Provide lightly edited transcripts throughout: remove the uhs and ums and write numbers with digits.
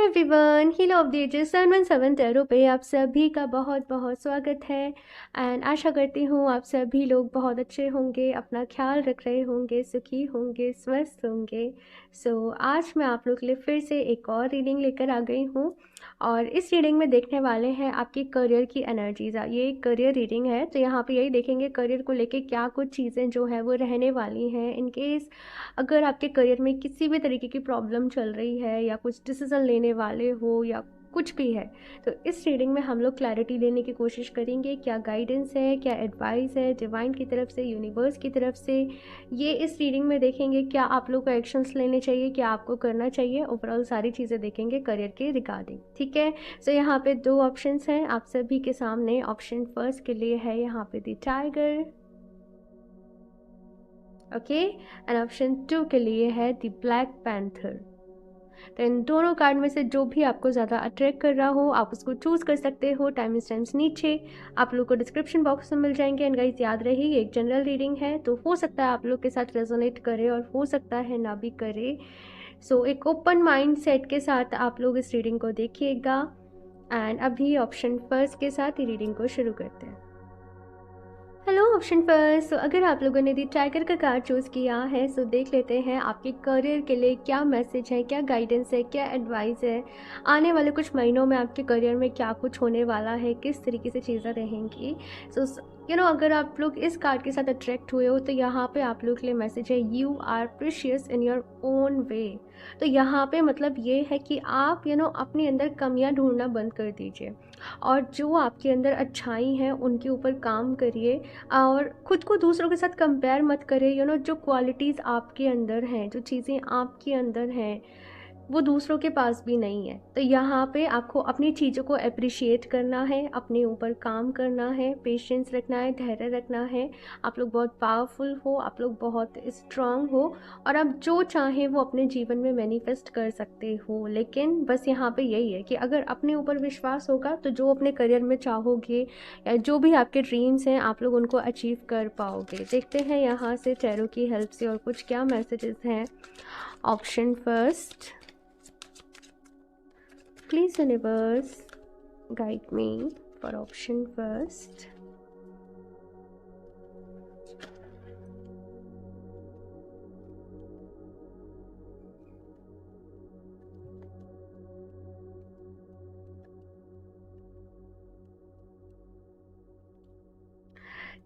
Everyone, heal of the ages 717 tarot पे आप सभी का बहुत बहुत स्वागत है। एंड आशा करती हूँ आप सभी लोग बहुत अच्छे होंगे, अपना ख्याल रख रहे होंगे, सुखी होंगे, स्वस्थ होंगे। आज मैं आप लोग के लिए फिर से एक और रीडिंग लेकर आ गई हूँ और इस रीडिंग में देखने वाले हैं आपकी करियर की एनर्जीज। ये एक करियर रीडिंग है, तो यहाँ पे यही देखेंगे करियर को लेके क्या कुछ चीज़ें जो है वो रहने वाली हैं। इन केस अगर आपके करियर में किसी भी तरीके की प्रॉब्लम चल रही है या कुछ डिसीज़न लेने वाले हो या कुछ भी है, तो इस रीडिंग में हम लोग क्लैरिटी लेने की कोशिश करेंगे। क्या गाइडेंस है, क्या एडवाइस है डिवाइन की तरफ से, यूनिवर्स की तरफ से, ये इस रीडिंग में देखेंगे। क्या आप लोग को एक्शंस लेने चाहिए, क्या आपको करना चाहिए, ओवरऑल सारी चीज़ें देखेंगे करियर के रिगार्डिंग। ठीक है, सो यहाँ पे दो ऑप्शंस हैं आप सभी के सामने। ऑप्शन फर्स्ट के लिए है यहाँ पे the tiger, okay, and option 2 के लिए है द ब्लैक पैंथर। तो इन दोनों कार्ड में से जो भी आपको ज़्यादा अट्रैक्ट कर रहा हो आप उसको चूज़ कर सकते हो। टाइम्स नीचे आप लोग को डिस्क्रिप्शन बॉक्स में मिल जाएंगे। एंड गाइस याद रहे ये एक जनरल रीडिंग है, तो हो सकता है आप लोग के साथ रेजोनेट करे और हो सकता है ना भी करे। एक ओपन माइंड सेट के साथ आप लोग इस रीडिंग को देखिएगा। एंड अभी ऑप्शन फर्स्ट के साथ ही रीडिंग को शुरू करते हैं। हेलो ऑप्शन फर्स्ट, अगर आप लोगों ने दी टाइगर का कार्ड चूज़ किया है सो देख लेते हैं आपके करियर के लिए क्या मैसेज है, क्या गाइडेंस है, क्या एडवाइस है। आने वाले कुछ महीनों में आपके करियर में क्या कुछ होने वाला है, किस तरीके से चीज़ें रहेंगी। अगर आप लोग इस कार्ड के साथ अट्रैक्ट हुए हो तो यहाँ पे आप लोग के लिए मैसेज है you are precious in your own way. तो यहाँ पे मतलब ये है कि आप अपने अंदर कमियाँ ढूंढना बंद कर दीजिए और जो आपके अंदर अच्छाई हैं उनके ऊपर काम करिए और ख़ुद को दूसरों के साथ कंपेयर मत करें। जो क्वालिटीज़ आपके अंदर हैं, जो चीज़ें आपके अंदर हैं वो दूसरों के पास भी नहीं है। तो यहाँ पे आपको अपनी चीज़ों को अप्रिशिएट करना है, अपने ऊपर काम करना है, पेशेंस रखना है, धैर्य रखना है। आप लोग बहुत पावरफुल हो, आप लोग बहुत स्ट्रांग हो और आप जो चाहें वो अपने जीवन में मैनिफेस्ट कर सकते हो। लेकिन बस यहाँ पे यही है कि अगर अपने ऊपर विश्वास होगा तो जो अपने करियर में चाहोगे या जो भी आपके ड्रीम्स हैं आप लोग उनको अचीव कर पाओगे। देखते हैं यहाँ से टैरो की हेल्प से और कुछ क्या मैसेजेस हैं। Option first, please universe guide me for option first.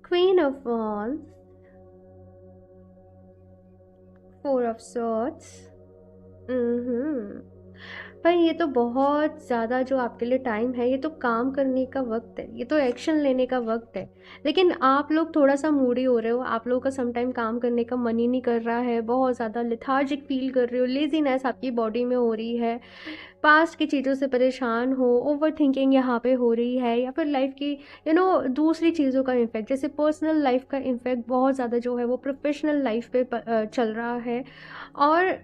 Queen of Wands, Four of Swords. भाई ये तो बहुत ज़्यादा जो आपके लिए टाइम है, ये तो काम करने का वक्त है, ये तो एक्शन लेने का वक्त है। लेकिन आप लोग थोड़ा सा मूडी हो रहे हो, आप लोगों का समटाइम काम करने का मन ही नहीं कर रहा है, बहुत ज़्यादा लिथार्जिक फील कर रहे हो, लेजीनेस आपकी बॉडी में हो रही है, पास्ट की चीज़ों से परेशान हो, ओवर थिंकिंग यहाँ पे हो रही है, या फिर लाइफ की दूसरी चीज़ों का इम्पैक्ट जैसे पर्सनल लाइफ का इम्पैक्ट बहुत ज़्यादा जो है वो प्रोफेशनल लाइफ पे चल रहा है। और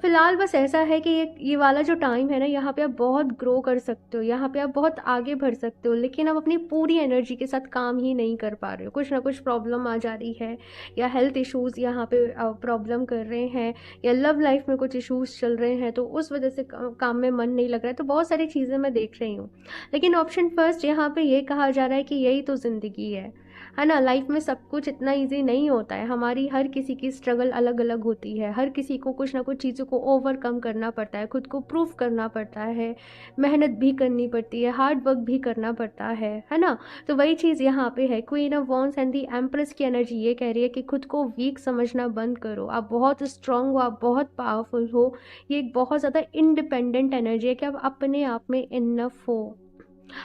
फिलहाल बस ऐसा है कि ये वाला जो टाइम है ना, यहाँ पे आप बहुत ग्रो कर सकते हो, यहाँ पे आप बहुत आगे बढ़ सकते हो, लेकिन आप अपनी पूरी एनर्जी के साथ काम ही नहीं कर पा रहे हो। कुछ ना कुछ प्रॉब्लम आ जा रही है या हेल्थ इश्यूज़ यहाँ पे प्रॉब्लम कर रहे हैं या लव लाइफ में कुछ इश्यूज़ चल रहे हैं, तो उस वजह से काम में मन नहीं लग रहा है। तो बहुत सारी चीज़ें मैं देख रही हूँ। लेकिन ऑप्शन फर्स्ट यहाँ पे ये कहा जा रहा है कि यही तो ज़िंदगी है ना। लाइफ में सब कुछ इतना इजी नहीं होता है। हमारी हर किसी की स्ट्रगल अलग अलग होती है, हर किसी को कुछ ना कुछ चीज़ों को ओवरकम करना पड़ता है, खुद को प्रूफ करना पड़ता है, मेहनत भी करनी पड़ती है, हार्ड वर्क भी करना पड़ता है ना। तो वही चीज़ यहाँ पे है। Queen of wands and the empress की एनर्जी ये कह रही है कि खुद को वीक समझना बंद करो। आप बहुत स्ट्रांग हो, आप बहुत पावरफुल हो। ये एक बहुत ज़्यादा इंडिपेंडेंट एनर्जी है कि आप अपने आप में इनफ हो,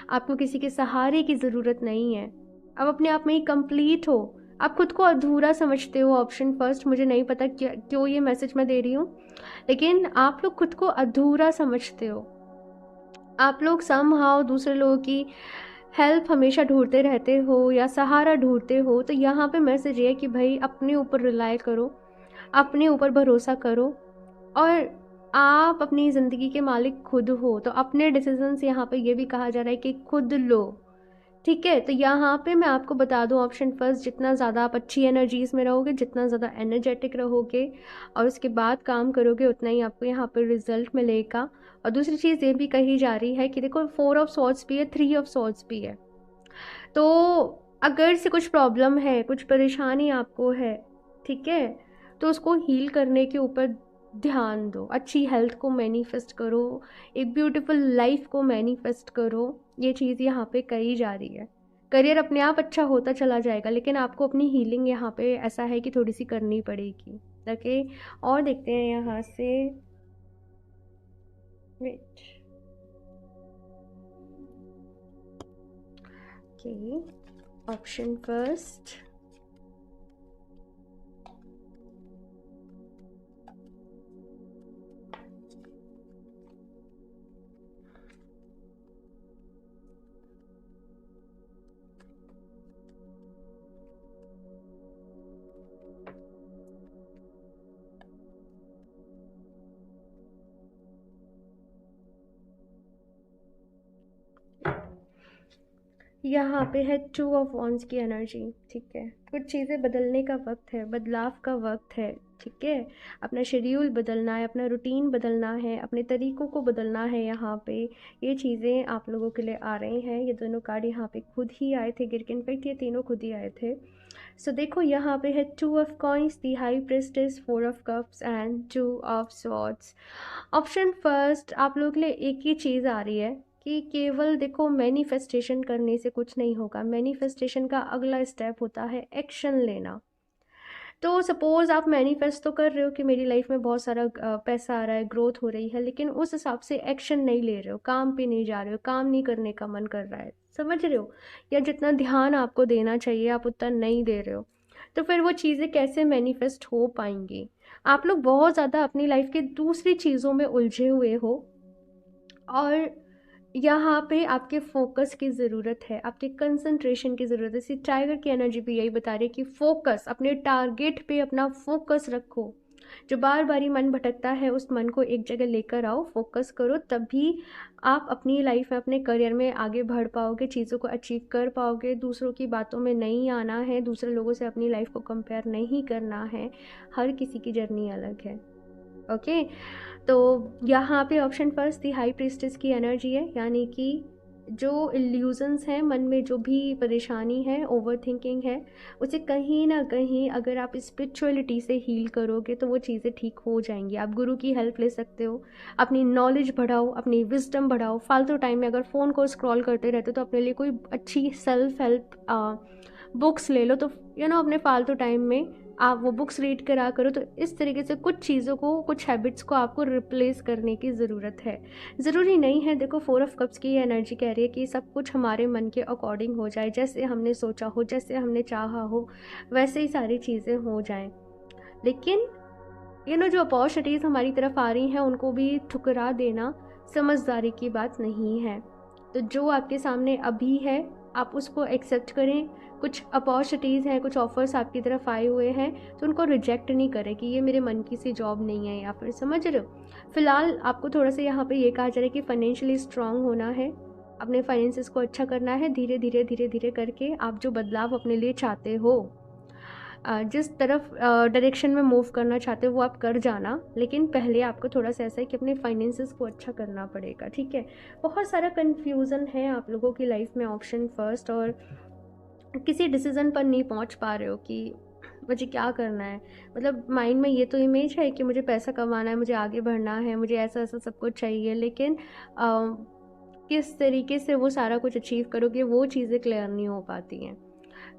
आपको किसी के सहारे की ज़रूरत नहीं है, आप अपने आप में ही कंप्लीट हो। आप खुद को अधूरा समझते हो। ऑप्शन फर्स्ट, मुझे नहीं पता क्यों ये मैसेज मैं दे रही हूँ, लेकिन आप लोग खुद को अधूरा समझते हो। आप लोग समहाउ दूसरे लोगों की हेल्प हमेशा ढूंढते रहते हो या सहारा ढूंढते हो। तो यहाँ पे मैसेज ये है कि भाई अपने ऊपर रिलाय करो, अपने ऊपर भरोसा करो और आप अपनी ज़िंदगी के मालिक खुद हो। तो अपने डिसीजंस यहाँ पे ये भी कहा जा रहा है कि खुद लो। ठीक है, तो यहाँ पे मैं आपको बता दूँ ऑप्शन फर्स्ट, जितना ज़्यादा आप अच्छी एनर्जीज़ में रहोगे, जितना ज़्यादा एनर्जेटिक रहोगे और उसके बाद काम करोगे, उतना ही आपको यहाँ पर रिजल्ट मिलेगा। और दूसरी चीज़ ये भी कही जा रही है कि देखो 4 ऑफ सॉर्ड्स भी है, 3 ऑफ सॉर्ड्स भी है। तो अगर से कुछ प्रॉब्लम है, कुछ परेशानी आपको है, ठीक है, तो उसको हील करने के ऊपर ध्यान दो। अच्छी हेल्थ को मैनिफेस्ट करो, एक ब्यूटीफुल लाइफ को मैनिफेस्ट करो। ये चीज़ यहाँ पे कही जा रही है। करियर अपने आप अच्छा होता चला जाएगा, लेकिन आपको अपनी हीलिंग यहाँ पे ऐसा है कि थोड़ी सी करनी पड़ेगी। ओके, और देखते हैं यहाँ से। वेट, ओके, ऑप्शन फर्स्ट, यहाँ पे है 2 ऑफ वॉन्ड्स की एनर्जी। ठीक है, कुछ चीज़ें बदलने का वक्त है, बदलाव का वक्त है। ठीक है, अपना शेड्यूल बदलना है, अपना रूटीन बदलना है, अपने तरीक़ों को बदलना है। यहाँ पे ये चीज़ें आप लोगों के लिए आ रही हैं। ये दोनों कार्ड यहाँ पे खुद ही आए थे गिर के, इनफैक्ट ये तीनों खुद ही आए थे। सो देखो यहाँ पे है 2 of coins, the high प्रेस्टेस, 4 of cups and 2 of swords. Option first, आप लोगों के लिए एक ही चीज़ आ रही है कि केवल देखो मैनिफेस्टेशन करने से कुछ नहीं होगा। मैनिफेस्टेशन का अगला स्टेप होता है एक्शन लेना। तो सपोज़ आप मैनिफेस्ट तो कर रहे हो कि मेरी लाइफ में बहुत सारा पैसा आ रहा है, ग्रोथ हो रही है, लेकिन उस हिसाब से एक्शन नहीं ले रहे हो, काम पे नहीं जा रहे हो, काम नहीं करने का मन कर रहा है, समझ रहे हो? या जितना ध्यान आपको देना चाहिए आप उतना नहीं दे रहे हो, तो फिर वो चीज़ें कैसे मैनिफेस्ट हो पाएंगी? आप लोग बहुत ज़्यादा अपनी लाइफ के दूसरी चीज़ों में उलझे हुए हो, और यहाँ पे आपके फोकस की ज़रूरत है, आपके कंसंट्रेशन की ज़रूरत है। इसी टाइगर की एनर्जी भी यही बता रही है कि फोकस, अपने टारगेट पे अपना फोकस रखो। जो बार बार ही मन भटकता है, उस मन को एक जगह लेकर आओ, फोकस करो, तभी आप अपनी लाइफ में, अपने करियर में आगे बढ़ पाओगे, चीज़ों को अचीव कर पाओगे। दूसरों की बातों में नहीं आना है, दूसरे लोगों से अपनी लाइफ को कंपेयर नहीं करना है। हर किसी की जर्नी अलग है। ओके, तो यहाँ पे ऑप्शन फर्स्ट दी हाई प्रीस्टेस की एनर्जी है, यानी कि जो इल्यूजन्स हैं, मन में जो भी परेशानी है, ओवर थिंकिंग है, उसे कहीं ना कहीं अगर आप स्पिरिचुअलिटी से हील करोगे तो वो चीज़ें ठीक हो जाएंगी। आप गुरु की हेल्प ले सकते हो, अपनी नॉलेज बढ़ाओ, अपनी विजडम बढ़ाओ। फालतू टाइम में अगर फ़ोन को स्क्रॉल करते रहते हो तो अपने लिए कोई अच्छी सेल्फ हेल्प बुक्स ले लो। तो अपने फालतू टाइम में आप वो बुक्स रीड करा करो। तो इस तरीके से कुछ चीज़ों को, कुछ हैबिट्स को आपको रिप्लेस करने की ज़रूरत है। ज़रूरी नहीं है, देखो 4 ऑफ कप्स की एनर्जी कह रही है कि सब कुछ हमारे मन के अकॉर्डिंग हो जाए, जैसे हमने सोचा हो, जैसे हमने चाहा हो, वैसे ही सारी चीज़ें हो जाएं। लेकिन जो अपॉर्चुनिटीज़ हमारी तरफ आ रही हैं उनको भी ठुकरा देना समझदारी की बात नहीं है। तो जो आपके सामने अभी है आप उसको एक्सेप्ट करें। कुछ अपॉर्चुनिटीज़ हैं, कुछ ऑफ़र्स आपकी तरफ आए हुए हैं, तो उनको रिजेक्ट नहीं करें कि ये मेरे मन की सी जॉब नहीं है, या फिर समझ रहे हो। फ़िलहाल आपको थोड़ा सा यहाँ पे ये कहा जा रहा है कि फाइनेंशियली स्ट्रांग होना है, अपने फाइनेंसेस को अच्छा करना है। धीरे धीरे धीरे धीरे करके आप जो बदलाव अपने लिए चाहते हो, जिस तरफ डायरेक्शन में मूव करना चाहते हो वो आप कर जाना, लेकिन पहले आपको थोड़ा सा ऐसा है कि अपने फाइनेंसेस को अच्छा करना पड़ेगा। ठीक है, बहुत सारा कन्फ्यूज़न है आप लोगों की लाइफ में ऑप्शन फर्स्ट, और किसी डिसीज़न पर नहीं पहुंच पा रहे हो कि मुझे क्या करना है। मतलब माइंड में ये तो इमेज है कि मुझे पैसा कमाना है, मुझे आगे बढ़ना है, मुझे ऐसा ऐसा सब कुछ चाहिए, लेकिन किस तरीके से वो सारा कुछ अचीव करोगे वो चीज़ें क्लियर नहीं हो पाती हैं।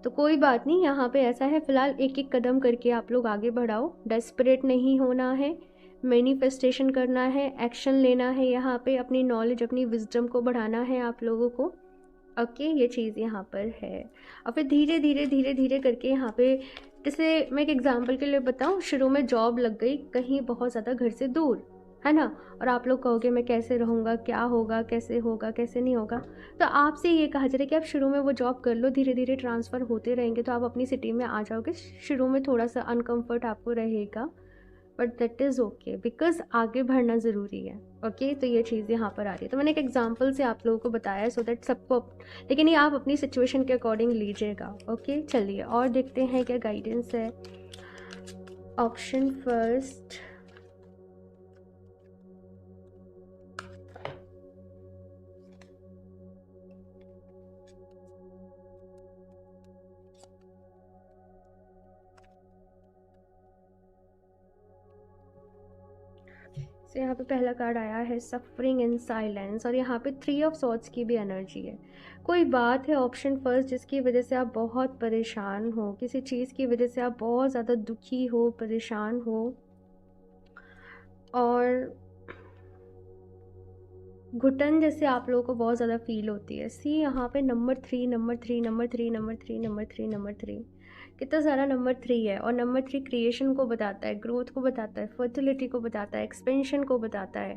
तो कोई बात नहीं, यहाँ पे ऐसा है, फ़िलहाल एक एक कदम करके आप लोग आगे बढ़ाओ। डेस्परेट नहीं होना है, मैनिफेस्टेशन करना है, एक्शन लेना है। यहाँ पे अपनी नॉलेज, अपनी विजडम को बढ़ाना है आप लोगों को। ओके, ये चीज़ यहाँ पर है। और फिर धीरे धीरे धीरे धीरे करके यहाँ पे, जैसे मैं एक एग्जांपल के लिए बताऊँ, शुरू में जॉब लग गई कहीं बहुत ज़्यादा घर से दूर, है ना, और आप लोग कहोगे मैं कैसे रहूँगा, क्या होगा, कैसे होगा, कैसे नहीं होगा। तो आपसे ये कहा जा रहा है कि आप शुरू में वो जॉब कर लो, धीरे धीरे ट्रांसफ़र होते रहेंगे तो आप अपनी सिटी में आ जाओगे। शुरू में थोड़ा सा अनकम्फर्ट आपको रहेगा, but that is okay, because आगे बढ़ना ज़रूरी है। ओके, तो ये चीज़ यहाँ पर आ रही है। तो मैंने एक एग्जांपल से आप लोगों को बताया सो दैट सबको, लेकिन ये आप अपनी सिचुएशन के अकॉर्डिंग लीजिएगा। ओके, चलिए और देखते हैं क्या गाइडेंस है। ऑप्शन फर्स्ट तो यहाँ पे पहला कार्ड आया है सफरिंग इन साइलेंस, और यहाँ पे 3 ऑफ सॉर्ड्स की भी एनर्जी है। कोई बात है ऑप्शन फर्स्ट जिसकी वजह से आप बहुत परेशान हो, किसी चीज़ की वजह से आप बहुत ज़्यादा दुखी हो, परेशान हो, और घुटन जैसे आप लोगों को बहुत ज़्यादा फील होती है। सी यहाँ पे number 3 number 3 number 3 number 3 number 3 number 3, कितना सारा नंबर 3 है। और नंबर 3 क्रिएशन को बताता है, ग्रोथ को बताता है, फर्टिलिटी को बताता है, एक्सपेंशन को बताता है,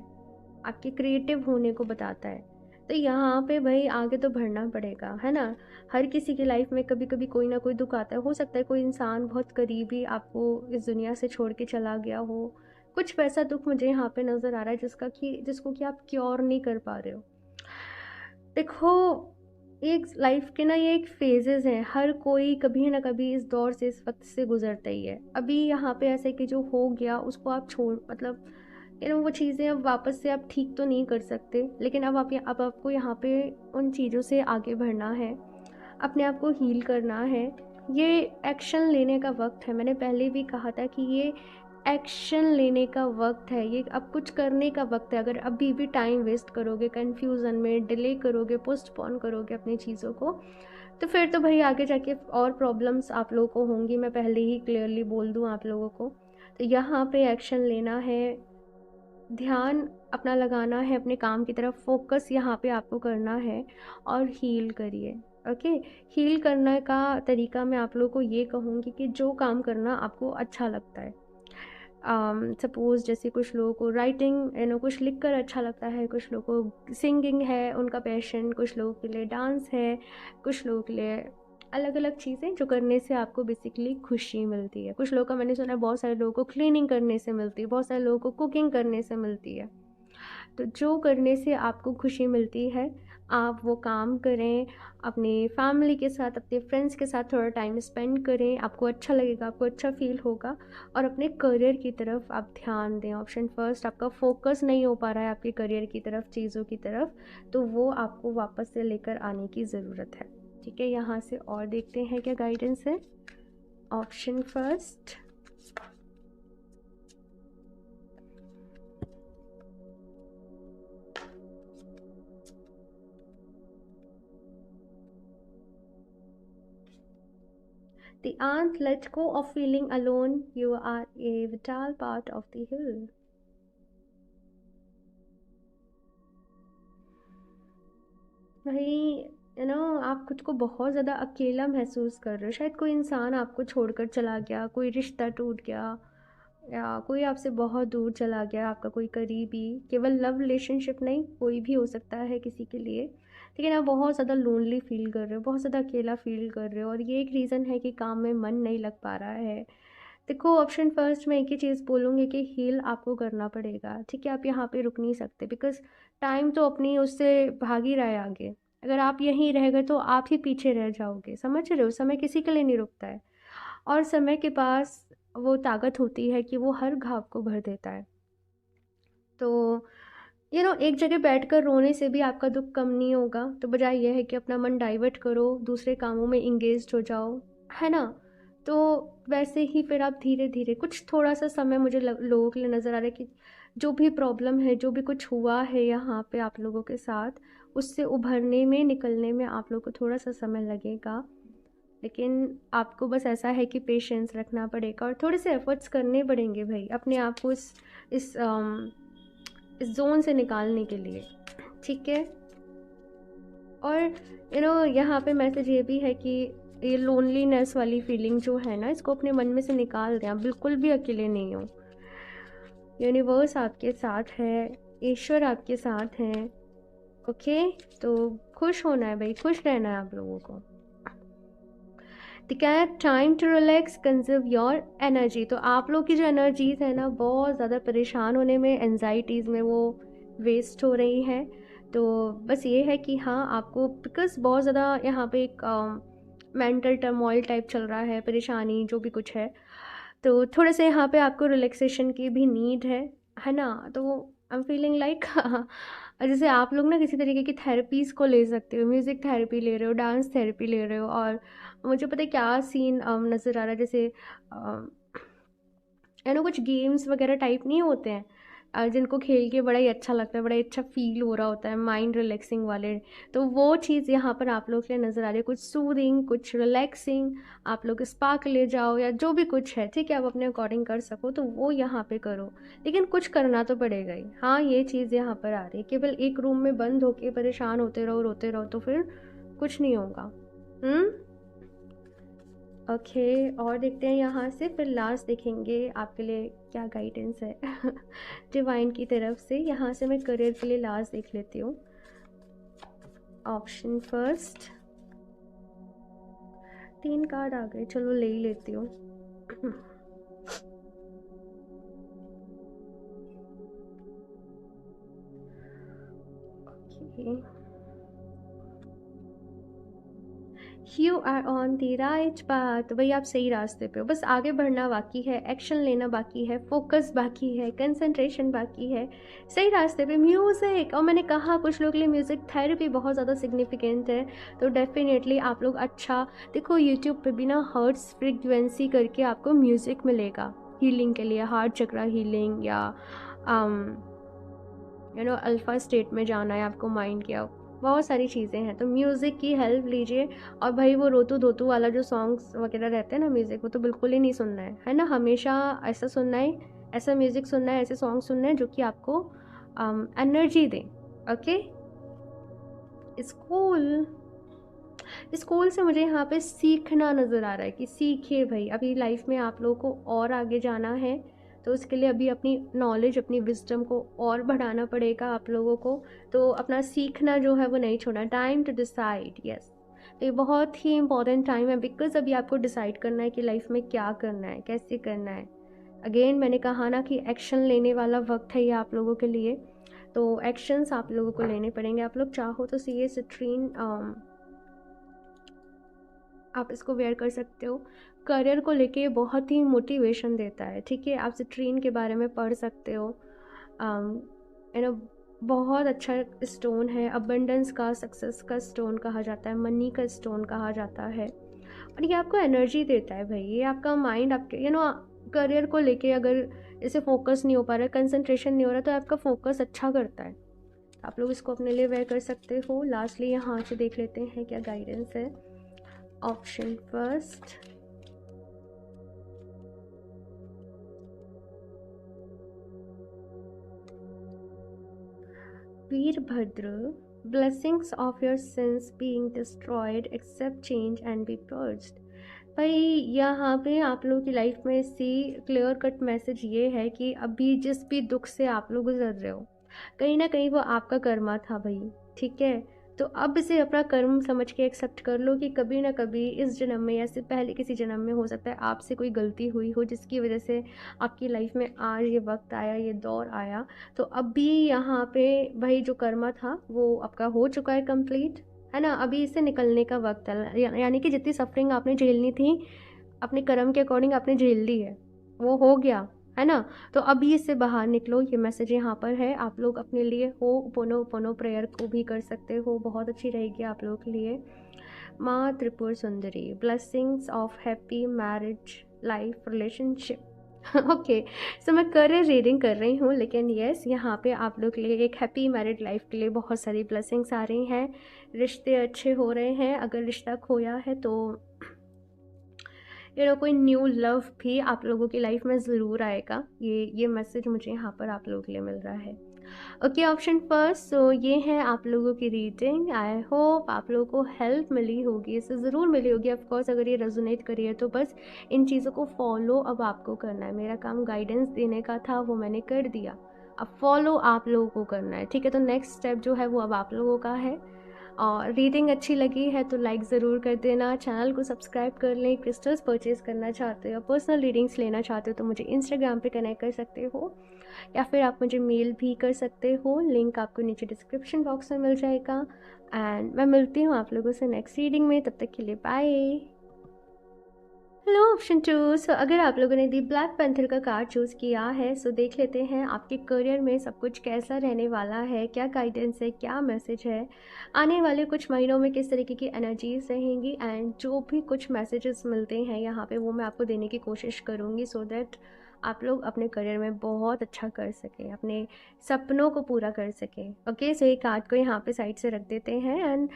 आपके क्रिएटिव होने को बताता है। तो यहाँ पे भाई आगे तो बढ़ना पड़ेगा, है ना। हर किसी की लाइफ में कभी कभी कोई ना कोई दुख आता है। हो सकता है कोई इंसान बहुत करीबी आपको इस दुनिया से छोड़ के चला गया हो। कुछ वैसा दुख मुझे यहाँ पे नज़र आ रहा है जिसको कि आप क्योर नहीं कर पा रहे हो। देखो, एक लाइफ के ना ये एक फेजेस हैं, हर कोई कभी ना कभी इस दौर से, इस वक्त से गुजरता ही है। अभी यहाँ पे ऐसे कि जो हो गया उसको आप छोड़, मतलब वो चीज़ें अब वापस से आप ठीक तो नहीं कर सकते, लेकिन अब आपको यहाँ पे उन चीज़ों से आगे बढ़ना है, अपने आप को हील करना है। ये एक्शन लेने का वक्त है। मैंने पहले भी कहा था कि ये एक्शन लेने का वक्त है, ये अब कुछ करने का वक्त है। अगर अभी भी टाइम वेस्ट करोगे, कन्फ्यूज़न में डिले करोगे, पोस्टपोन करोगे अपनी चीज़ों को, तो फिर तो भाई आगे जाके और प्रॉब्लम्स आप लोगों को होंगी। मैं पहले ही क्लियरली बोल दूँ आप लोगों को। तो यहाँ पे एक्शन लेना है, ध्यान अपना लगाना है अपने काम की तरफ, फोकस यहाँ पे आपको करना है, और हील करिए। ओके, हील करने का तरीका मैं आप लोगों को ये कहूँगी कि जो काम करना आपको अच्छा लगता है, सपोज़ जैसे कुछ लोगों को राइटिंग कुछ लिख कर अच्छा लगता है, कुछ लोगों को सिंगिंग है उनका पैशन, कुछ लोगों के लिए डांस है, कुछ लोगों के लिए अलग अलग चीज़ें जो करने से आपको बेसिकली खुशी मिलती है। कुछ लोगों का मैंने सुना है बहुत सारे लोगों को क्लीनिंग करने से मिलती है, बहुत सारे लोगों को कुकिंग करने से मिलती है। तो जो करने से आपको खुशी मिलती है आप वो काम करें, अपनी फैमिली के साथ, अपने फ्रेंड्स के साथ थोड़ा टाइम स्पेंड करें, आपको अच्छा लगेगा, आपको अच्छा फील होगा। और अपने करियर की तरफ आप ध्यान दें। ऑप्शन फर्स्ट, आपका फोकस नहीं हो पा रहा है आपके करियर की तरफ, चीज़ों की तरफ, तो वो आपको वापस से लेकर आने की ज़रूरत है। ठीक है, यहाँ से और देखते हैं क्या गाइडेंस है। Option first, the aunt let go of feeling alone. You are a vital part of the hill. भाई आप खुद को बहुत ज़्यादा अकेला महसूस कर रहे हो। शायद कोई इंसान आपको छोड़कर चला गया, कोई रिश्ता टूट गया, या कोई आपसे बहुत दूर चला गया, आपका कोई करीबी। केवल लव रिलेशनशिप नहीं, कोई भी हो सकता है किसी के लिए। लेकिन आप बहुत ज़्यादा लोनली फील कर रहे हो, बहुत ज़्यादा अकेला फील कर रहे हो, और ये एक रीज़न है कि काम में मन नहीं लग पा रहा है। देखो, ऑप्शन फर्स्ट मैं एक ही चीज़ बोलूँगी कि हील आपको करना पड़ेगा। ठीक है, आप यहाँ पे रुक नहीं सकते, बिकॉज़ टाइम तो अपनी उससे भाग ही रहा है आगे। अगर आप यहीं रह गए तो आप ही पीछे रह जाओगे। समझ रहे हो, समय किसी के लिए नहीं रुकता है, और समय के पास वो ताकत होती है कि वो हर घाव को भर देता है। तो एक जगह बैठकर रोने से भी आपका दुख कम नहीं होगा। तो बजाय यह है कि अपना मन डाइवर्ट करो, दूसरे कामों में इंगेज हो जाओ, है ना। तो वैसे ही फिर आप धीरे धीरे कुछ थोड़ा सा समय, मुझे लोगों के लिए नज़र आ रहा है कि जो भी प्रॉब्लम है, जो भी कुछ हुआ है यहाँ पे आप लोगों के साथ, उससे उभरने में, निकलने में आप लोगों को थोड़ा सा समय लगेगा। लेकिन आपको बस ऐसा है कि पेशेंस रखना पड़ेगा, और थोड़े से एफर्ट्स करने पड़ेंगे भाई अपने आप को इस इस जोन से निकालने के लिए। ठीक है, और यहाँ पे मैसेज ये भी है कि ये लोनलीनेस वाली फीलिंग जो है ना, इसको अपने मन में से निकाल दें। आप बिल्कुल भी अकेले नहीं हो, यूनिवर्स आपके साथ है, ईश्वर आपके साथ हैं। ओके, तो खुश होना है भाई, खुश रहना है आप लोगों को। ठीक है, time to relax, conserve your energy. तो आप लोग की जो एनर्जीज है ना, बहुत ज़्यादा परेशान होने में, एनजाइटीज़ में वो वेस्ट हो रही हैं। तो बस ये है कि हाँ, आपको बिकॉज बहुत ज़्यादा यहाँ पे एक मेंटल टर्मोइल टाइप चल रहा है, परेशानी जो भी कुछ है, तो थोड़े से यहाँ पे आपको रिलैक्सेशन की भी नीड है ना। तो आई एम फीलिंग लाइक जैसे आप लोग ना किसी तरीके की थेरेपीज़ को ले सकते हो, म्यूज़िक थेरेपी ले रहे हो, डांस थेरेपी ले रहे हो। और मुझे पता है क्या सीन नज़र आ रहा है, जैसे कुछ गेम्स वगैरह टाइप नहीं होते हैं, जिनको खेल के बड़ा ही अच्छा लगता है, बड़ा ही अच्छा फ़ील हो रहा होता है, माइंड रिलैक्सिंग वाले, तो वो चीज़ यहाँ पर आप लोग के लिए नज़र आ रही है। कुछ सूदिंग, कुछ रिलैक्सिंग, आप लोग स्पा के ले जाओ या जो भी कुछ है, ठीक है, आप अपने अकॉर्डिंग कर सको तो वो यहाँ पे करो। लेकिन कुछ करना तो पड़ेगा ही। हाँ, ये चीज़ यहाँ पर आ रही है। केवल एक रूम में बंद होके परेशान होते रहो, रोते रहो, तो फिर कुछ नहीं होगा। ओके, और देखते हैं यहाँ से, फिर लास्ट देखेंगे आपके लिए क्या गाइडेंस है डिवाइन की तरफ से। यहाँ से मैं करियर के लिए लास्ट देख लेती हूँ। ऑप्शन फर्स्ट, 3 कार्ड आ गए, चलो ले ही लेती हूँ okay, you are on the right path. भाई आप सही रास्ते पे हो, बस आगे बढ़ना बाकी है, एक्शन लेना बाकी है, फोकस बाकी है, कंसंट्रेशन बाकी है, सही रास्ते पे। म्यूज़िक, और मैंने कहा कुछ लोग के लिए म्यूज़िक थेरेपी बहुत ज़्यादा सिग्निफिकेंट है, तो डेफिनेटली आप लोग अच्छा देखो, यूट्यूब पे भी ना हर्ट्स फ्रीक्वेंसी करके आपको म्यूज़िक मिलेगा हीलिंग के लिए, हार्ट चक्रा हीलिंग, या अल्फ़ा स्टेट में जाना है आपको माइंड किया, बहुत सारी चीज़ें हैं, तो म्यूज़िक की हेल्प लीजिए। और भाई वो रोतू धोतू वाला जो सॉन्ग्स वगैरह रहते हैं ना, म्यूज़िक, वो तो बिल्कुल ही नहीं सुनना है ना। हमेशा ऐसा सुनना है, ऐसा म्यूज़िक सुनना है, ऐसे सॉन्ग सुनना है जो कि आपको एनर्जी दें। ओके, स्कूल, स्कूल से मुझे यहाँ पे सीखना नज़र आ रहा है कि सीखे भाई, अभी लाइफ में आप लोगों को और आगे जाना है, तो उसके लिए अभी अपनी नॉलेज, अपनी विजडम को और बढ़ाना पड़ेगा आप लोगों को। तो अपना सीखना जो है वो नहीं छोड़ना। टाइम टू डिसाइड, यस, तो ये बहुत ही इंपॉर्टेंट टाइम है, बिकॉज अभी आपको डिसाइड करना है कि लाइफ में क्या करना है, कैसे करना है। अगेन मैंने कहा ना कि एक्शन लेने वाला वक्त है ये आप लोगों के लिए, तो एक्शंस आप लोगों को लेने पड़ेंगे। आप लोग चाहो तो सीए सिट्रीन आप इसको वेयर कर सकते हो। करियर को लेके बहुत ही मोटिवेशन देता है, ठीक है, आप सिट्रीन के बारे में पढ़ सकते हो। बहुत अच्छा स्टोन है, अबंडेंस का, सक्सेस का स्टोन कहा जाता है, मनी का स्टोन कहा जाता है, और ये आपको एनर्जी देता है भाई। ये आपका माइंड आपके करियर को लेके अगर इसे फोकस नहीं हो पा रहा है, कंसंट्रेशन नहीं हो रहा, तो आपका फोकस अच्छा करता है। आप लोग इसको अपने लिए वेयर कर सकते हो। लास्टली यहाँ से देख लेते हैं क्या गाइडेंस है। Option first, Virbhadra, blessings of your sins being destroyed, accept change and be purged। भाई यहाँ पे आप लोगों की लाइफ में सी क्लियर कट मैसेज ये है कि अभी जिस भी दुख से आप लोग गुजर रहे हो, कहीं ना कहीं वो आपका कर्मा था भाई, ठीक है। तो अब इसे अपना कर्म समझ के एक्सेप्ट कर लो कि कभी ना कभी इस जन्म में या इससे पहले किसी जन्म में हो सकता है आपसे कोई गलती हुई हो, जिसकी वजह से आपकी लाइफ में आज ये वक्त आया, ये दौर आया। तो अब भी यहाँ पे भाई जो कर्मा था वो आपका हो चुका है कंप्लीट, है ना। अभी इससे निकलने का वक्त है, यानी कि जितनी सफरिंग आपने झेलनी थी अपने कर्म के अकॉर्डिंग आपने झेल ली है, वो हो गया, है ना। तो अभी इससे बाहर निकलो, ये मैसेज यहाँ पर है। आप लोग अपने लिए पोनो प्रेयर को भी कर सकते हो, बहुत अच्छी रहेगी आप लोगों के लिए। माँ Tripura Sundari, blessings of happy marriage life relationship. Okay, so मैं करियर रीडिंग कर रही हूँ, लेकिन यस यहाँ पे आप लोग के लिए एक हैप्पी मैरिड लाइफ के लिए बहुत सारी ब्लेसिंग्स आ रही हैं, रिश्ते अच्छे हो रहे हैं। अगर रिश्ता खोया है तो कोई न्यू लव भी आप लोगों की लाइफ में ज़रूर आएगा। ये मैसेज मुझे यहाँ पर आप लोगों के लिए मिल रहा है। ओके, ऑप्शन फर्स्ट, सो ये है आप लोगों की रीडिंग। आई होप आप लोगों को हेल्प मिली होगी, इससे ज़रूर मिली होगी। ऑफ कोर्स अगर ये रेजोनेट करी है तो बस इन चीज़ों को फॉलो अब आपको करना है। मेरा काम गाइडेंस देने का था, वो मैंने कर दिया, अब फॉलो आप लोगों को करना है, ठीक है। तो नेक्स्ट स्टेप जो है वो अब आप लोगों का है। और रीडिंग अच्छी लगी है तो लाइक ज़रूर कर देना, चैनल को सब्सक्राइब कर लें। क्रिस्टल्स परचेज़ करना चाहते हो, पर्सनल रीडिंग्स लेना चाहते हो तो मुझे इंस्टाग्राम पे कनेक्ट कर सकते हो, या फिर आप मुझे मेल भी कर सकते हो, लिंक आपको नीचे डिस्क्रिप्शन बॉक्स में मिल जाएगा। एंड मैं मिलती हूँ आप लोगों से नेक्स्ट रीडिंग में, तब तक के लिए बाय। हेलो ऑप्शन 2, सो अगर आप लोगों ने दी ब्लैक पैंथर का कार्ड चूज़ किया है, सो देख लेते हैं आपके करियर में सब कुछ कैसा रहने वाला है, क्या गाइडेंस है, क्या मैसेज है, आने वाले कुछ महीनों में किस तरीके की एनर्जीज रहेंगी। एंड जो भी कुछ मैसेजेस मिलते हैं यहाँ पे वो मैं आपको देने की कोशिश करूँगी, सो दैट आप लोग अपने करियर में बहुत अच्छा कर सकें, अपने सपनों को पूरा कर सकें। ओके, सो ये कार्ड को यहाँ पे साइड से रख देते हैं। एंड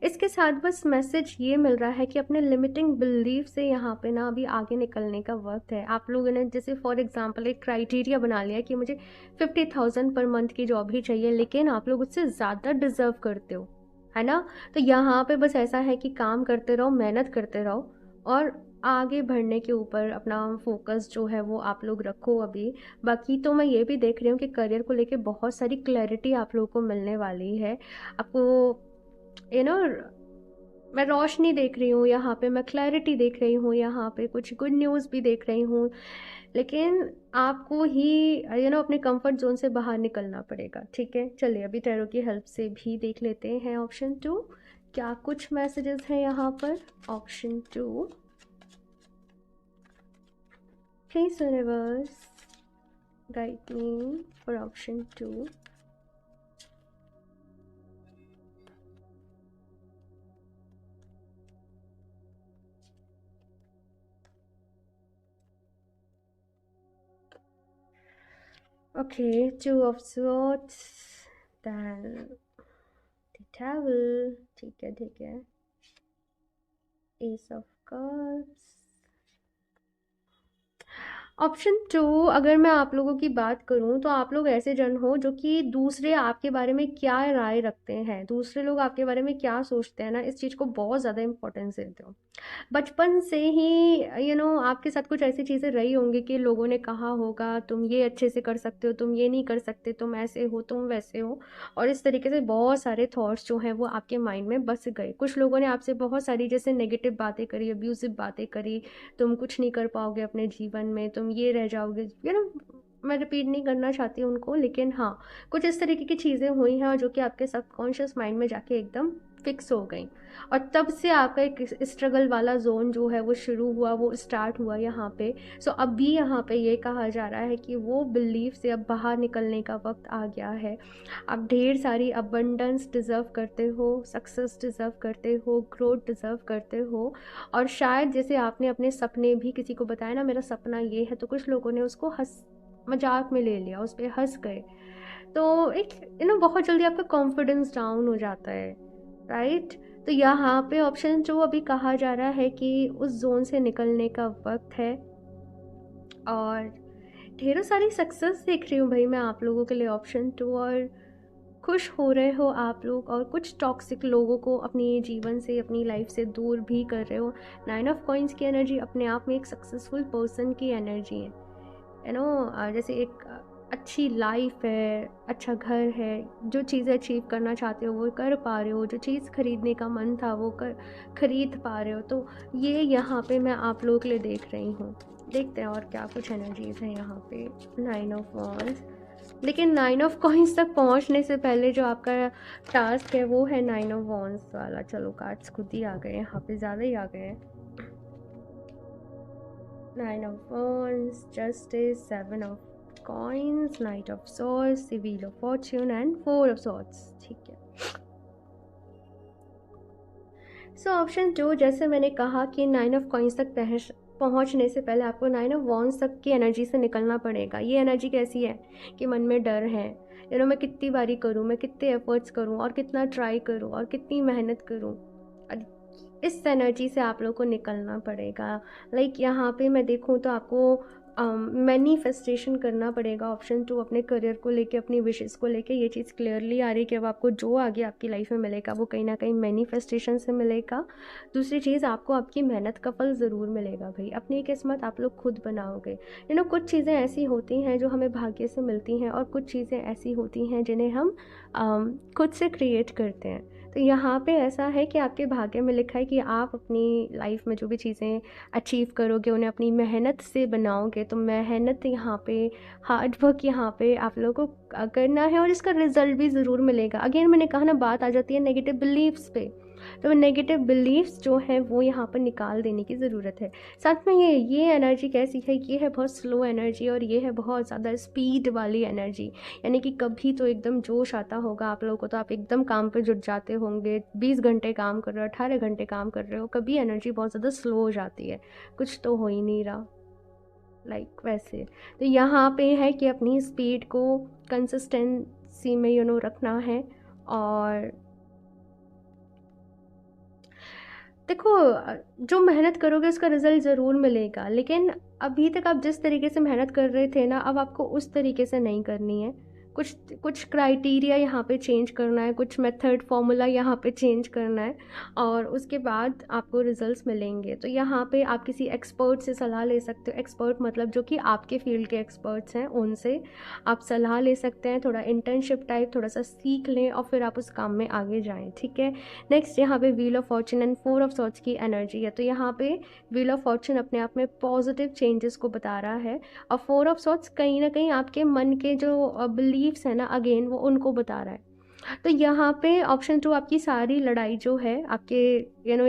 इसके साथ बस मैसेज ये मिल रहा है कि अपने लिमिटिंग बिलीफ से यहाँ पे ना अभी आगे निकलने का वक्त है। आप लोगों ने जैसे फॉर एग्जांपल एक क्राइटेरिया बना लिया कि मुझे 50,000 पर मंथ की जॉब ही चाहिए, लेकिन आप लोग उससे ज़्यादा डिज़र्व करते हो, है ना। तो यहाँ पे बस ऐसा है कि काम करते रहो, मेहनत करते रहो, और आगे बढ़ने के ऊपर अपना फोकस जो है वो आप लोग रखो अभी। बाकी तो मैं ये भी देख रही हूँ कि करियर को लेके बहुत सारी क्लैरिटी आप लोगों को मिलने वाली है। आपको यू नो मैं रोशनी देख रही हूँ यहाँ पे, मैं क्लैरिटी देख रही हूँ यहाँ पे, कुछ गुड न्यूज़ भी देख रही हूँ। लेकिन आपको ही अपने कंफर्ट जोन से बाहर निकलना पड़ेगा। ठीक है, चलिए अभी टैरो की हेल्प से भी देख लेते हैं ऑप्शन 2 क्या कुछ मैसेजेस हैं यहाँ पर। Option 2, please universe guide me for option 2। Okay, two of swords, then the devil, ठीक है, ace of cups। ऑप्शन 2, अगर मैं आप लोगों की बात करूं तो आप लोग ऐसे जन हो जो कि दूसरे आपके बारे में क्या राय रखते हैं, दूसरे लोग आपके बारे में क्या सोचते हैं ना, इस चीज़ को बहुत ज़्यादा इंपॉर्टेंस देते हो। बचपन से ही आपके साथ कुछ ऐसी चीज़ें रही होंगी कि लोगों ने कहा होगा तुम ये अच्छे से कर सकते हो, तुम ये नहीं कर सकते, तुम ऐसे हो, तुम वैसे हो, और इस तरीके से बहुत सारे थॉट्स जो हैं वो आपके माइंड में बस गए। कुछ लोगों ने आपसे बहुत सारी जैसे नेगेटिव बातें करी, अब्यूसिव बातें करी, तुम कुछ नहीं कर पाओगे अपने जीवन में, तुम ये रह जाओगे, मैं रिपीट नहीं करना चाहती उनको, लेकिन हाँ, कुछ इस तरीके की चीज़ें हुई हैं जो कि आपके सबकॉन्शियस माइंड में जाके एकदम फिक्स हो गई, और तब से आपका एक स्ट्रगल वाला जोन जो है वो शुरू हुआ, वो स्टार्ट हुआ यहाँ पे। सो अब भी यहाँ पे ये कहा जा रहा है कि वो बिलीफ से अब बाहर निकलने का वक्त आ गया है। आप ढेर सारी अबंडेंस डिज़र्व करते हो, सक्सेस डिज़र्व करते हो, ग्रोथ डिज़र्व करते हो, और शायद जैसे आपने अपने सपने भी किसी को बताया ना, मेरा सपना ये है, तो कुछ लोगों ने उसको मजाक में ले लिया, उस पर हंस गए, तो एक बहुत जल्दी आपका कॉन्फिडेंस डाउन हो जाता है, राइट। तो यहाँ पे ऑप्शन जो अभी कहा जा रहा है कि उस जोन से निकलने का वक्त है, और ढेरों सारी सक्सेस देख रही हूँ भाई मैं आप लोगों के लिए ऑप्शन 2, और खुश हो रहे हो आप लोग, और कुछ टॉक्सिक लोगों को अपनी जीवन से, अपनी लाइफ से दूर भी कर रहे हो। 9 ऑफ कॉइंस की एनर्जी अपने आप में एक सक्सेसफुल पर्सन की एनर्जी है, जैसे एक अच्छी लाइफ है, अच्छा घर है, जो चीज़ें अचीव करना चाहते हो वो कर पा रहे हो, जो चीज़ खरीदने का मन था वो खरीद पा रहे हो। तो ये यहाँ पे मैं आप लोगों के लिए देख रही हूँ। देखते हैं और क्या कुछ एनर्जीज हैं यहाँ पे। 9 ऑफ वॉन्ड्स, लेकिन 9 ऑफ कॉइंस तक पहुँचने से पहले जो आपका टास्क है वो है 9 ऑफ वॉन्ड्स वाला। चलो कार्ड्स खुद ही आ गए यहाँ पे, ज़्यादा ही आ गए हैं। 9 of Wands, Justice, 7 of Coins, Knight of Swords, the Wheel of Fortune and 4 of Swords। ठीक है, सो ऑप्शन 2, जैसे मैंने कहा कि 9 ऑफ कॉइंस तक पहुंचने से पहले आपको 9 ऑफ वॉन्ड्स तक की एनर्जी से निकलना पड़ेगा। ये एनर्जी कैसी है कि मन में डर है, मैं कितनी बारी करूँ, मैं कितने एफर्ट्स करूँ, और कितना ट्राई करूँ, और कितनी मेहनत करूँ, इस एनर्जी से आप लोग को निकलना पड़ेगा। लाइक यहाँ पे मैं देखूँ तो आपको मैनिफेस्टेशन करना पड़ेगा। ऑप्शन 2, अपने करियर को लेके, अपनी विशेस को लेके ये चीज़ क्लियरली आ रही है कि अब आपको जो आगे आपकी लाइफ में मिलेगा वो कहीं ना कहीं मैनिफेस्टेशन से मिलेगा। दूसरी चीज़, आपको आपकी मेहनत का फल ज़रूर मिलेगा भाई, अपनी किस्मत आप लोग खुद बनाओगे। कुछ चीज़ें ऐसी होती हैं जो हमें भाग्य से मिलती हैं, और कुछ चीज़ें ऐसी होती हैं जिन्हें हम खुद से क्रिएट करते हैं। तो यहाँ पे ऐसा है कि आपके भाग्य में लिखा है कि आप अपनी लाइफ में जो भी चीज़ें अचीव करोगे उन्हें अपनी मेहनत से बनाओगे। तो मेहनत यहाँ पे, हार्ड वर्क यहाँ पे आप लोगों को करना है, और इसका रिजल्ट भी ज़रूर मिलेगा। अगेन मैंने कहा ना, बात आ जाती है नेगेटिव बिलीव्स पे, तो नेगेटिव बिलीव्स जो है वो यहाँ पर निकाल देने की ज़रूरत है। साथ में ये एनर्जी कैसी है, ये है बहुत स्लो एनर्जी, और ये है बहुत ज़्यादा स्पीड वाली एनर्जी। यानी कि कभी तो एकदम जोश आता होगा आप लोगों को, तो आप एकदम काम पे जुट जाते होंगे, 20 घंटे काम कर रहे हो, 18 घंटे काम कर रहे हो। कभी एनर्जी बहुत ज़्यादा स्लो हो जाती है, कुछ तो हो ही नहीं रहा। लाइक वैसे। तो यहाँ पे है कि अपनी स्पीड को कंसिस्टेंसी में रखना है। और देखो जो मेहनत करोगे उसका रिज़ल्ट ज़रूर मिलेगा, लेकिन अभी तक आप जिस तरीके से मेहनत कर रहे थे ना, अब आपको उस तरीके से नहीं करनी है। कुछ कुछ क्राइटेरिया यहाँ पे चेंज करना है, कुछ मेथड फार्मूला यहाँ पे चेंज करना है, और उसके बाद आपको रिजल्ट्स मिलेंगे। तो यहाँ पे आप किसी एक्सपर्ट से सलाह ले सकते हो। एक्सपर्ट मतलब जो कि आपके फील्ड के एक्सपर्ट्स हैं, उनसे आप सलाह ले सकते हैं। थोड़ा इंटर्नशिप टाइप थोड़ा सा सीख लें और फिर आप उस काम में आगे जाएँ, ठीक है। नेक्स्ट यहाँ पे wheel of Fortune and 4 of swords की एनर्जी है। तो यहाँ पे व्हील ऑफ फॉर्चून अपने आप में पॉजिटिव चेंजेस को बता रहा है, और 4 ऑफ सॉर्ड्स कहीं ना कहीं आपके मन के जो बिलीव्स हैं ना, अगेन वो उनको बता रहा है। तो यहाँ पे ऑप्शन 2 आपकी सारी लड़ाई जो है आपके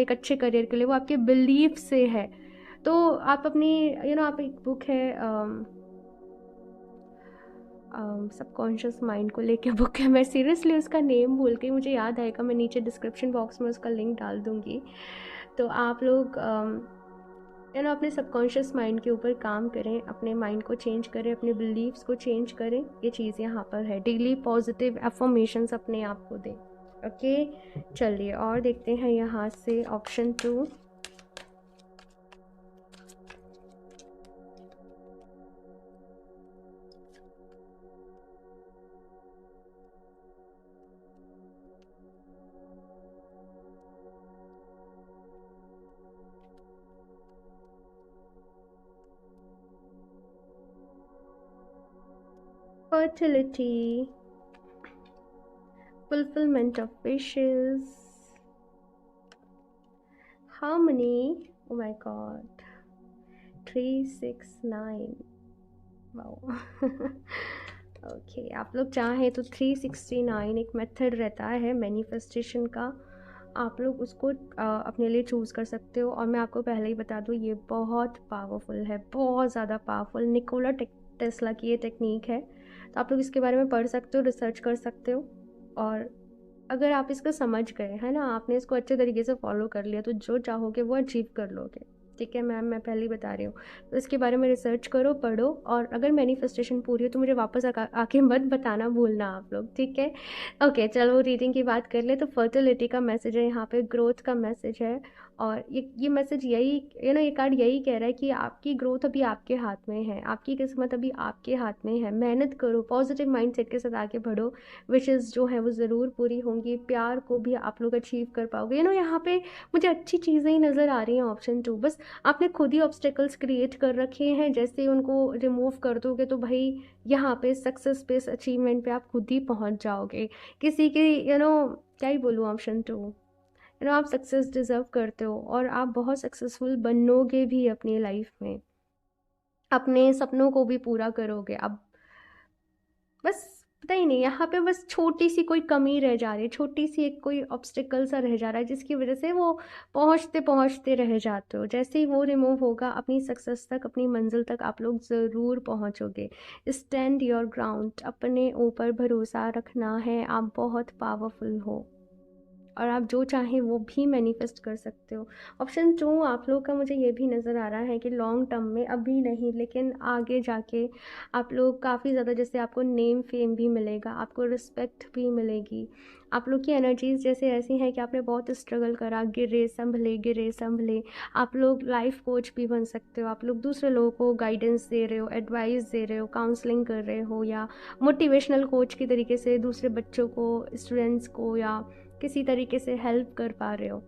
एक अच्छे करियर के लिए, वो आपके बिलीफ से है। तो आप अपनी आप एक बुक है सबकॉन्शियस माइंड को लेके बुक है, मैं सीरियसली उसका नेम भूल गई, मुझे याद आएगा, मैं नीचे डिस्क्रिप्शन बॉक्स में उसका लिंक डाल दूँगी। तो आप लोग अपने सबकॉन्शियस माइंड के ऊपर काम करें, अपने माइंड को चेंज करें, अपने बिलीव्स को चेंज करें। ये चीज़ यहाँ पर है। डेली पॉजिटिव अफर्मेशंस अपने आप को दें। ओके, चलिए और देखते हैं यहाँ से option 2। Fertility, fulfillment of wishes, harmony. Oh my god, 369, wow. Okay, आप लोग चाहें तो 369 एक मेथड रहता है मैनिफेस्टेशन का, आप लोग उसको अपने लिए चूज़ कर सकते हो। और मैं आपको पहले ही बता दूँ, ये बहुत पावरफुल है, बहुत ज़्यादा पावरफुल। निकोला टेस्ला की ये टेक्निक है। तो आप लोग इसके बारे में पढ़ सकते हो, रिसर्च कर सकते हो, और अगर आप इसको समझ गए है ना, आपने इसको अच्छे तरीके से फॉलो कर लिया, तो जो चाहोगे वो अचीव कर लोगे। ठीक है मैम, मैं पहले ही बता रही हूँ। तो इसके बारे में रिसर्च करो, पढ़ो, और अगर मैनिफेस्टेशन पूरी हो तो मुझे वापस आके मत बताना भूलना आप लोग, ठीक है। ओके, चलो रीडिंग की बात कर ले। तो फर्टिलिटी का मैसेज है यहाँ पे, ग्रोथ का मैसेज है, और ये मैसेज यही ये कार्ड यही कह रहा है कि आपकी ग्रोथ अभी आपके हाथ में है, आपकी किस्मत अभी आपके हाथ में है। मेहनत करो, पॉजिटिव माइंडसेट के साथ आगे बढ़ो, विशेज़ जो हैं वो ज़रूर पूरी होंगी। प्यार को भी आप लोग अचीव कर पाओगे। यहाँ पे मुझे अच्छी चीज़ें ही नज़र आ रही हैं ऑप्शन 2। बस आपने खुद ही ऑब्स्टेकल्स क्रिएट कर रखे हैं, जैसे उनको रिमूव कर दोगे तो भाई यहाँ पे सक्सेस पे, अचीवमेंट पे आप खुद ही पहुँच जाओगे। किसी की क्या ही बोलूँ, ऑप्शन 2 आप सक्सेस डिज़र्व करते हो, और आप बहुत सक्सेसफुल बनोगे भी अपनी लाइफ में, अपने सपनों को भी पूरा करोगे। अब बस पता ही नहीं, यहाँ पे बस छोटी सी कोई कमी रह जा रही है, छोटी सी एक कोई ऑब्स्टिकल सा रह जा रहा है, जिसकी वजह से वो पहुँचते पहुँचते रह जाते हो। जैसे ही वो रिमूव होगा, अपनी सक्सेस तक, अपनी मंजिल तक आप लोग ज़रूर पहुँचोगे। स्टैंड योर ग्राउंड, अपने ऊपर भरोसा रखना है। आप बहुत पावरफुल हो, और आप जो चाहें वो भी मैनिफेस्ट कर सकते हो। ऑप्शन 2 आप लोग का मुझे ये भी नज़र आ रहा है कि लॉन्ग टर्म में, अभी नहीं लेकिन आगे जाके आप लोग काफ़ी ज़्यादा, जैसे आपको नेम फेम भी मिलेगा, आपको रिस्पेक्ट भी मिलेगी। आप लोग की एनर्जीज़ जैसे ऐसी हैं कि आपने बहुत स्ट्रगल करा, गिरे संभले। आप लोग लाइफ कोच भी बन सकते हो। आप लोग दूसरे लोगों को गाइडेंस दे रहे हो, एडवाइस दे रहे हो, काउंसलिंग कर रहे हो, या मोटिवेशनल कोच की तरीके से दूसरे बच्चों को, स्टूडेंट्स को, या किसी तरीके से हेल्प कर पा रहे हो।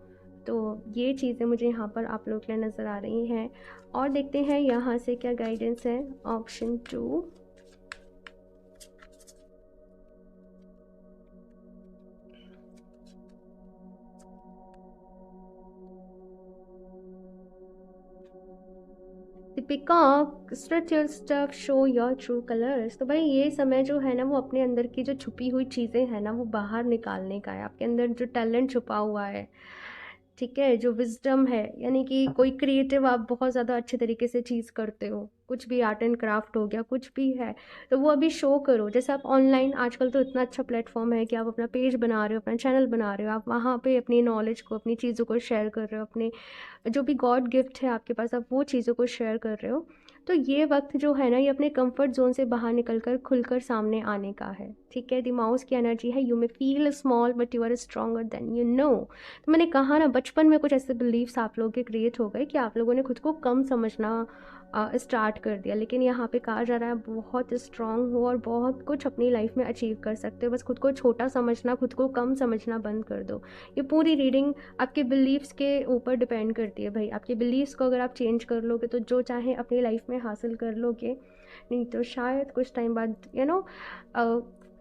तो ये चीज़ें मुझे यहाँ पर आप लोग के लिए नज़र आ रही हैं। और देखते हैं यहाँ से क्या गाइडेंस है option 2। Peacock, stretch your stuff, show your true colours. तो भाई ये समय जो है ना, वो अपने अंदर की जो छुपी हुई चीज़ें हैं ना, वो बाहर निकालने का है। आपके अंदर जो टैलेंट छुपा हुआ है, ठीक है, जो विजडम है, यानी कि कोई क्रिएटिव आप बहुत ज़्यादा अच्छे तरीके से चीज़ करते हो, कुछ भी आर्ट एंड क्राफ्ट हो गया, कुछ भी है, तो वो अभी शो करो। जैसे आप ऑनलाइन, आजकल तो इतना अच्छा प्लेटफॉर्म है कि आप अपना पेज बना रहे हो, अपना चैनल बना रहे हो, आप वहाँ पे अपनी नॉलेज को, अपनी चीज़ों को शेयर कर रहे हो, अपने जो भी गॉड गिफ्ट है आपके पास, आप वो चीज़ों को शेयर कर रहे हो। तो ये वक्त जो है ना, ये अपने कंफर्ट जोन से बाहर निकलकर खुलकर सामने आने का है, ठीक है। दिमाग की एनर्जी है, you may feel small but you are stronger than you know. तो मैंने कहा ना, बचपन में कुछ ऐसे बिलीव्स आप लोगों के क्रिएट हो गए कि आप लोगों ने खुद को कम समझना स्टार्ट कर दिया। लेकिन यहाँ पे कहा जा रहा है बहुत स्ट्रांग हो और बहुत कुछ अपनी लाइफ में अचीव कर सकते हो। बस खुद को छोटा समझना, खुद को कम समझना बंद कर दो। ये पूरी रीडिंग आपके बिलीव्स के ऊपर डिपेंड करती है भाई। आपके बिलीव्स को अगर आप चेंज कर लोगे तो जो चाहे अपनी लाइफ में हासिल कर लोगे, नहीं तो शायद कुछ टाइम बाद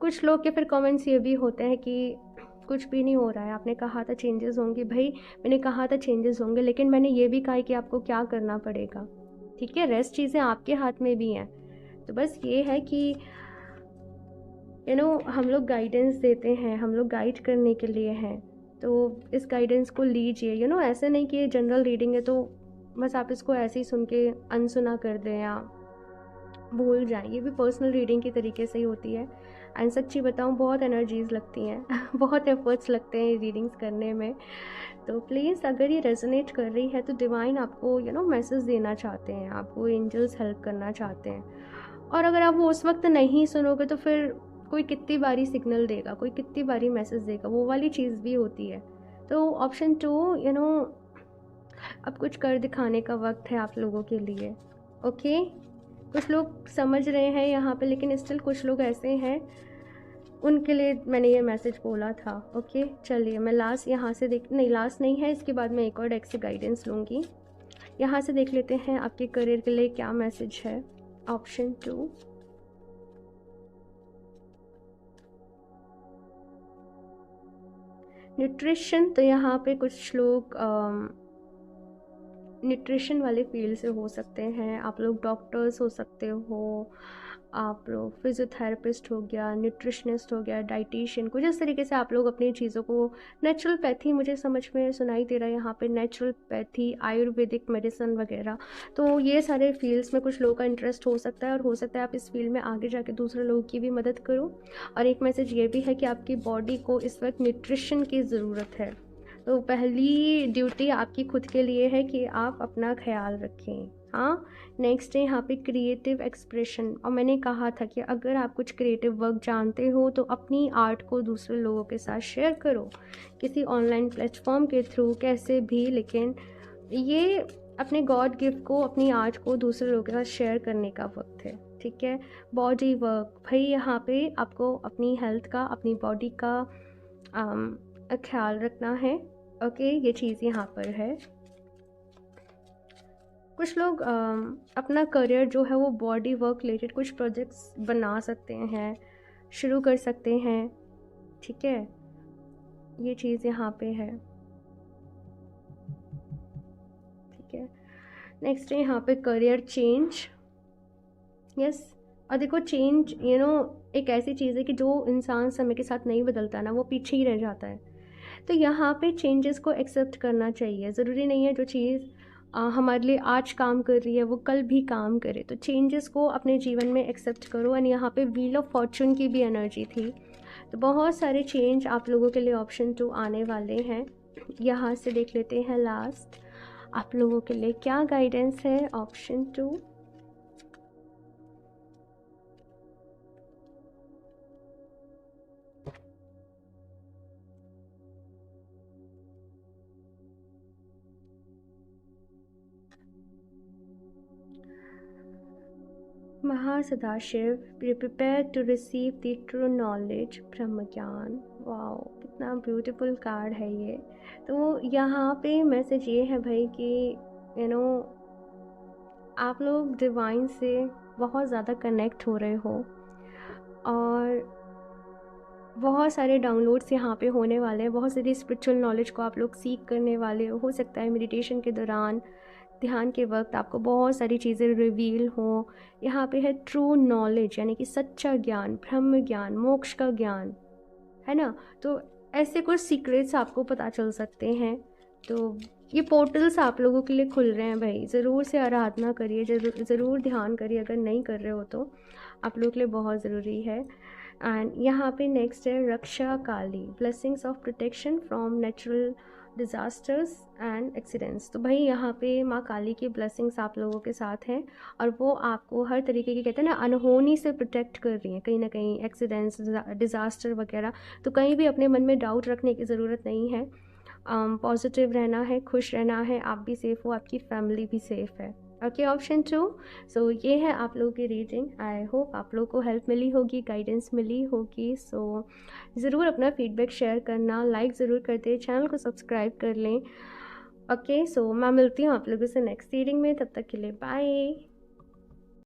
कुछ लोग के फिर कमेंट्स ये भी होते हैं कि कुछ भी नहीं हो रहा है, आपने कहा था चेंजेस होंगे। भाई मैंने कहा था चेंजेस होंगे, लेकिन मैंने ये भी कहा है कि आपको क्या करना पड़ेगा, ठीक है। रेस्ट चीज़ें आपके हाथ में भी हैं। तो बस ये है कि हम लोग गाइडेंस देते हैं, हम लोग गाइड करने के लिए हैं। तो इस गाइडेंस को लीजिए। ऐसे नहीं कि ये जनरल रीडिंग है तो बस आप इसको ऐसे ही सुन के अनसुना कर दें या भूल जाएं। ये भी पर्सनल रीडिंग की तरीके से ही होती है। एंड सच्ची बताऊं, बहुत एनर्जीज़ लगती हैं बहुत एफर्ट्स लगते हैं रीडिंग्स करने में। तो प्लीज़ अगर ये रेजोनेट कर रही है तो डिवाइन आपको मैसेज देना चाहते हैं, आपको एंजल्स हेल्प करना चाहते हैं। और अगर आप वो उस वक्त नहीं सुनोगे तो फिर कोई कितनी बारी सिग्नल देगा, कोई कितनी बारी मैसेज देगा, वो वाली चीज़ भी होती है। तो ऑप्शन 2, अब कुछ कर दिखाने का वक्त है आप लोगों के लिए। ओके, कुछ लोग समझ रहे हैं यहाँ पे, लेकिन स्टिल कुछ लोग ऐसे हैं उनके लिए मैंने ये मैसेज बोला था। ओके चलिए, मैं लास्ट यहाँ से नहीं, लास्ट नहीं है, इसके बाद मैं एक और डेक से गाइडेंस लूँगी। यहाँ से देख लेते हैं आपके करियर के लिए क्या मैसेज है। Option 2, nutrition. तो यहाँ पे कुछ लोग न्यूट्रिशन वाले फील्ड से हो सकते हैं। आप लोग डॉक्टर्स हो सकते हो, आप लोग फिजियोथेरेपिस्ट हो गया, न्यूट्रिशनिस्ट हो गया, डाइटिशियन, कुछ इस तरीके से आप लोग अपनी चीज़ों को नेचुरोपैथी, मुझे समझ में सुनाई दे रहा है यहाँ पे, नेचुरोपैथी, आयुर्वेदिक मेडिसिन वगैरह। तो ये सारे फील्ड्स में कुछ लोगों का इंटरेस्ट हो सकता है और हो सकता है आप इस फील्ड में आगे जाके दूसरे लोगों की भी मदद करो। और एक मैसेज ये भी है कि आपकी बॉडी को इस वक्त न्यूट्रिशन की ज़रूरत है। तो पहली ड्यूटी आपकी खुद के लिए है कि आप अपना ख्याल रखें। हाँ, नेक्स्ट है यहाँ पे क्रिएटिव एक्सप्रेशन। और मैंने कहा था कि अगर आप कुछ क्रिएटिव वर्क जानते हो तो अपनी आर्ट को दूसरे लोगों के साथ शेयर करो, किसी ऑनलाइन प्लेटफॉर्म के थ्रू, कैसे भी, लेकिन ये अपने गॉड गिफ्ट को, अपनी आर्ट को दूसरे लोगों के साथ शेयर करने का वक्त है, ठीक है। बॉडी वर्क, भाई यहाँ पे आपको अपनी हेल्थ का, अपनी बॉडी का ख्याल रखना है। ओके, ये चीज़ यहाँ पर है। कुछ लोग अपना करियर जो है वो बॉडी वर्क रिलेटेड कुछ प्रोजेक्ट्स बना सकते हैं, शुरू कर सकते हैं, ठीक है। ये चीज़ यहाँ पे है, ठीक है। नेक्स्ट है यहाँ पे करियर चेंज। यस, और देखो चेंज एक ऐसी चीज़ है कि जो इंसान समय के साथ नहीं बदलता ना, वो पीछे ही रह जाता है। तो यहाँ पे चेंजेस को एक्सेप्ट करना चाहिए। ज़रूरी नहीं है जो चीज़ हमारे लिए आज काम कर रही है वो कल भी काम करे। तो चेंजेस को अपने जीवन में एक्सेप्ट करो। एंड यहाँ पे व्हील ऑफ फॉर्चून की भी एनर्जी थी, तो बहुत सारे चेंज आप लोगों के लिए ऑप्शन 2 आने वाले हैं। यहाँ से देख लेते हैं लास्ट आप लोगों के लिए क्या गाइडेंस है। Option 2, Mahasadashiv, prepare to receive the true knowledge, ब्रह्म ज्ञान। वाओ, कितना ब्यूटीफुल कार्ड है ये। तो यहाँ पे मैसेज ये है भाई कि आप लोग डिवाइन से बहुत ज़्यादा कनेक्ट हो रहे हो और बहुत सारे डाउनलोड्स यहाँ पे होने वाले हैं। बहुत सारी स्पिरिचुअल नॉलेज को आप लोग सीख करने वाले हो सकता है मेडिटेशन के दौरान, ध्यान के वक्त आपको बहुत सारी चीज़ें रिवील हो। यहाँ पे है ट्रू नॉलेज, यानी कि सच्चा ज्ञान, ब्रह्म ज्ञान, मोक्ष का ज्ञान, है ना। तो ऐसे कुछ सीक्रेट्स आपको पता चल सकते हैं। तो ये पोर्टल्स आप लोगों के लिए खुल रहे हैं भाई। ज़रूर से आराधना करिए, ज़रूर ध्यान करिए। अगर नहीं कर रहे हो तो आप लोगों के लिए बहुत ज़रूरी है। एंड यहाँ पे नेक्स्ट है Raksha Kali, blessings of protection from natural disasters and accidents. तो भाई यहाँ पे माँ काली की ब्लेसिंग्स आप लोगों के साथ हैं, और वो आपको हर तरीके की, कहते हैं ना, अनहोनी से प्रोटेक्ट कर रही हैं कहीं ना कहीं, एक्सीडेंट्स, डिज़ास्टर वगैरह। तो कहीं भी अपने मन में डाउट रखने की ज़रूरत नहीं है। पॉजिटिव रहना है, खुश रहना है, आप भी सेफ़ हो, आपकी फैमिली भी सेफ़ है। Okay, option 2। सो ये है आप लोगों की रीडिंग। आई होप आप लोगों को हेल्प मिली होगी, गाइडेंस मिली होगी। सो ज़रूर अपना फीडबैक शेयर करना, लाइक ज़रूर कर दें, चैनल को सब्सक्राइब कर लें। ओके, सो मैं मिलती हूँ आप लोगों से नेक्स्ट रीडिंग में, तब तक के लिए बाय।